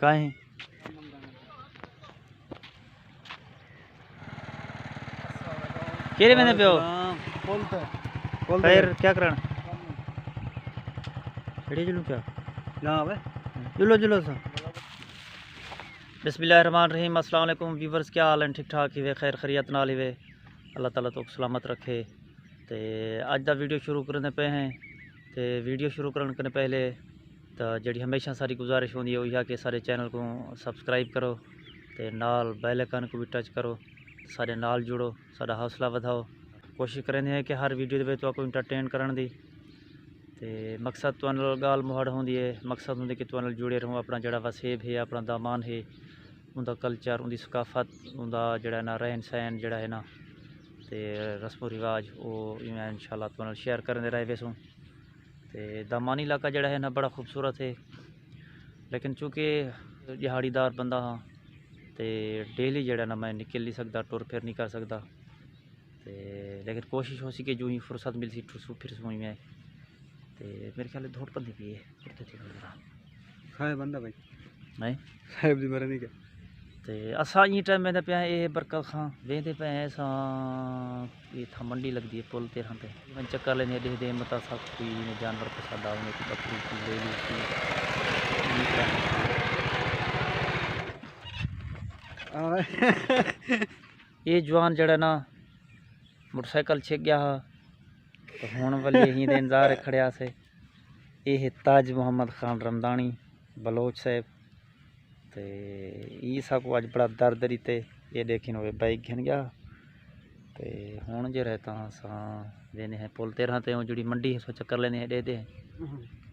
कहीं केरे मैंने पियो फिर क्या करना जुलू क्या जुलो जुलो सा बिस्मिल्लाहिर्रहमानिर्रहीम। अस्सलाम वालेकुम व्यूवर्स, क्या हाल है? ठीक ठाक ही वे, खैर खैरियत नाल ही वे, अल्लाह ताला तो सलामत रखे। तो अज का वीडियो शुरू करने पे हैं। तो वीडियो शुरू करने के पहले तो जी हमेशा सारी गुजारिश होती है वही कि सारे चैनल को सबसक्राइब करो तो नाल बेल आइकन को भी टच करो, सारे नाल जुड़ो, सारा हौसला बढ़ाओ। कोशिश करेंगे हैं कि हर वीडियो के तो इंटरटेन करने की तो मकसद तो गाल मुहड़ होंगी है, मकसद होंगे कि तुम जुड़े रहो। अपना जड़ा वसेब है, अपना दामान है, उनका कल्चर, उनकी सकाफत, उनका जड़ा ना रहन सहन जड़ा है ना तो रस्मो रिवाज वो मैं इंशाल्लाह तुम शेयर करने रहे वैसों। तो दामानी इलाका जड़ा है ना बड़ा खूबसूरत है, लेकिन चूँकि दिहाड़ीदार बंदा हाँ तो डेली जड़ा ना मैं निकल नहीं सकता, टुर फिर नहीं कर सकता। तो लेकिन कोशिश हो सी कि जो ही फुर्सत मिल सी फिर सूँ मैं तो मेरे ख्याल धोट बंदी भी है बंदा भाई नहीं साहिब दी मरे नहीं क्या तो असा ये टाइम में पे ये बरकत खां वेंदे पे असा ये था मंडी लगती है पुल तेरह पे मैं चक्कर लेने देखते मता सब कोई जानवर पसंद आने की बकरी की लेली की ये जवान जड़ा ना मोटरसाइकिल छेक गया हा तो हुण वाली ही दे इंतजार खड़िया से। ये ताज मोहम्मद खान रमदानी बलोच साहब तो ये सब अज बड़ा दर्द रीते ये देखिन हुए बाइक घिन गया तो हुण जो रहता देने हैं पुल तेरह ते जी मंडी है सो चक्कर लेने हैं दे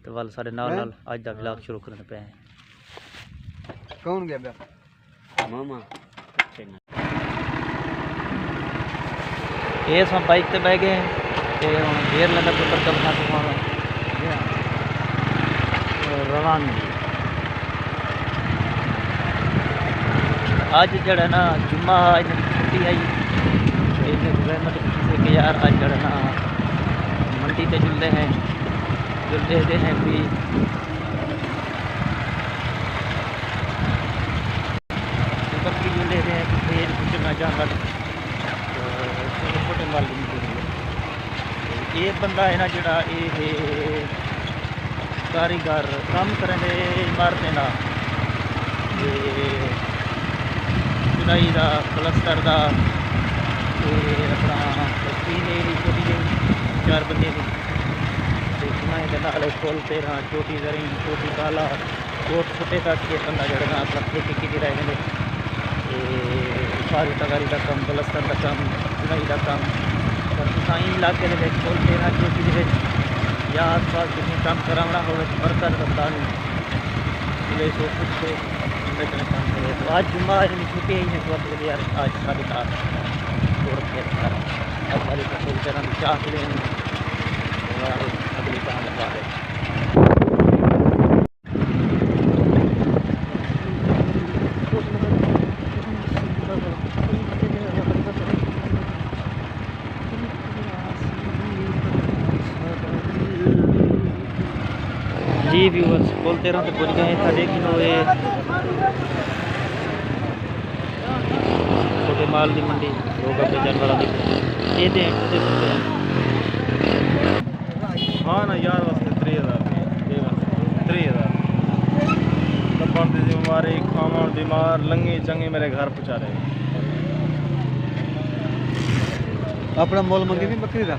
तो वाल सारे नाल नाल अज का व्लॉग शुरू करने पे हैं। कौन गया मामा ये सब बाइक ते बह गए तो हम घेर लगा तो बरकत खां रवानगी आज जड़ा ना जुम्मा छुट्टी आई रहमत किसी के यार आज जड़ा ना मंडी ते जुलते हैं भी बकरी जुले हैं फिर कुछ ना जाना छोटे माल ये बंदा है ना जड़ा ये कारीगर काम करें इमारतें ना चुनाई का प्लस्तर का अपना छोटी जी 4 बंदे की चुनाई के नाल फुल तेरह छोटी जरी छोटी काला कोट छोटे तक के बंदा जड़ा अपना खेती की रहे सारी तगारी का कम प्लस्तर का कम चुनाई का कम साई इलाके के फुल तेरह छोटी के या आस पास किसी काम कराना हो बरकत बंदा मिले सो कुछ तो काम करे। तो आज जुम्मा छुट्टी ही है तो यार आज सारी रात अब वाली फुल तेरह चाह लें अगली काम लगा रहे। जी व्यूअर्स पुल तेरह तो पुज गए था, लेकिन वो ये छोटे माल की मंडी लोग अपने जानवर ये दें हाँ ना यार वास्ते 3000 लपन दी बीमारी खावन बीमार लंगी चंगी मेरे घर पहुँचा रहे। अपना मोल मंगी भी बकरी का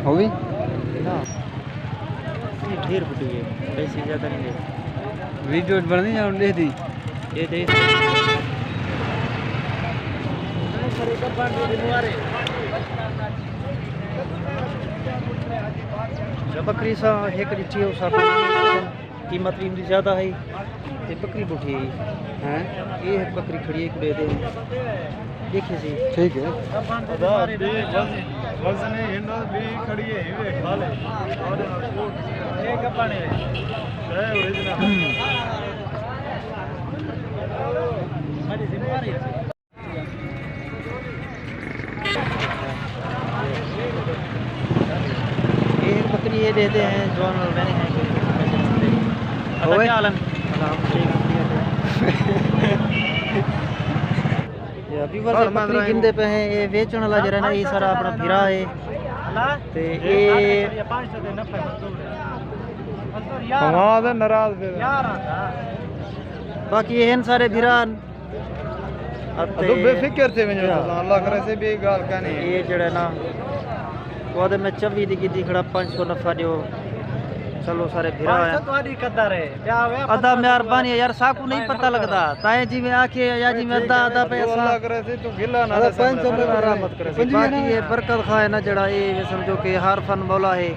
हो गई ढेर फुट गए पैसे ज़्यादा नहीं दे वीडियो बढ़नी या दे दी ये दे बकरी सा एक ॾिठी है उसा कीमत भी इनकी ज़्यादा है ते बकरी बुठी है ये बकरी खड़ी है कुड़े दे देखिए जी ठीक है वजन हिंडो भी खड़ी है ये खा ले और एक पानी है ओरिजिनल हमारी जिम्मेदारी है। एक बकरी ये देते हैं जवान और मैंने हैं क्या हाल है अभी वर्ष बकरी गिनते पे हैं ये बेचने वाला जरा ना ये सारा अपना फिरा है ते ये हमारा नाराज बाकी ये हैं सारे फिरा तो बेफिक्र थे मैं अल्लाह करे से भी गाल का नहीं ये जड़ा ना वो में 24 दी गिद्दी खड़ा 500 नफा दियो चलो सारे फिरा है अदा मेहरबानी यार साकू नहीं पता लगता ताए जी में आके या जी में अदा अदा पैसा अल्लाह करे से तो गिला ना 500 में रहमत करे बाकी ये बरकत खाए ना जड़ा ये समझो कि हर फन मौला है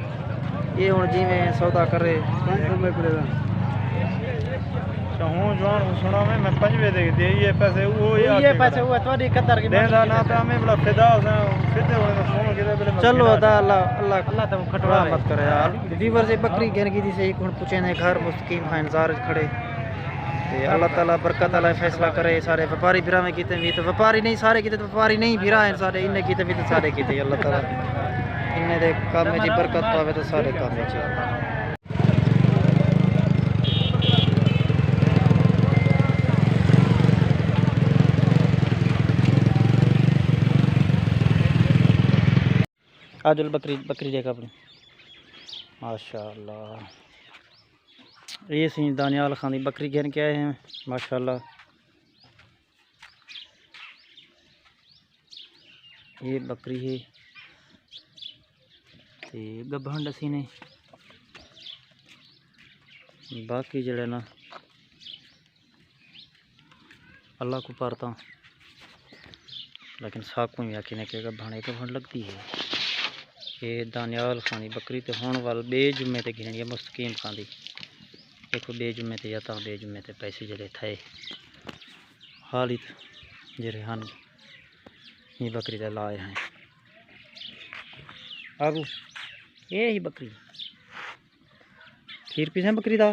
ये हुन जी में सौदा करे 500 में पड़ेगा हूँ जवान सुना में मैं 5 दे दे ये पैसे वो थोड़ी कदर की देंदा ना पे हमें बड़ा फिदा फिदे होने सोनो के बले चलो अदा अल्लाह तो खटवा मत करे यार वीवर से बकरी घेर की से कौन पूछे ने घर मुस्तकीम का इंतजार खड़े ते अल्लाह ताला बरकत वाला फैसला करे सारे व्यापारी भिरा में कीते भी तो व्यापारी नहीं सारे कीते व्यापारी नहीं भिरा है सारे इन्ने कीते भी तो सारे कीते अल्लाह ताला इन्ने दे काम में जी बरकत पावे तो सारे काम में जी आजुल बकरी देखा अपनी माशाल्लाह ये सी दानियाल खान की बकरी घेर के आए हैं माशाल्लाह ये बकरी है ते गब्बन दसी ने बाकी जड़े ना अल्लाह को पारता लेकिन साकू ही आखी ने के गब्बन लगती है ये दानियाल खान की बकरी तो होने वाल बेजुमे ते गिरनी है मुस्तकीम खान की देखो बेजुमे ते या तो बेजुमे ते पैसे जड़े थे हाल ही जरे हैं ये बकरी का लाए हैं आगू ये ही बकरी खीर पीसे बकरी का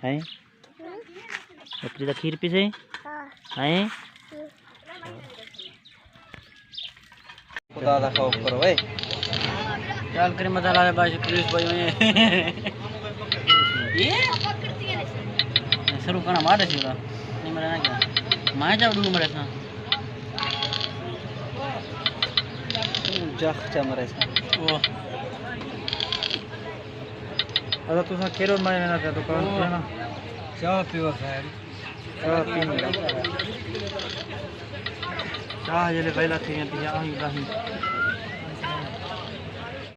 है बकरी का खीर पीसे हैं खुदा दा खौफ करो ए चल करे मजा ला बाज पुलिस भाई में ये शुरू करना मार दे नहीं मरे ना क्या मैं जा उड़ू मरे सा जख चा मरे सा ओ अदा तू सा खेरो मैं ना था दुकान पे ना चाय पीवा साहब चाय पीने चाय जले पहला थी आई रही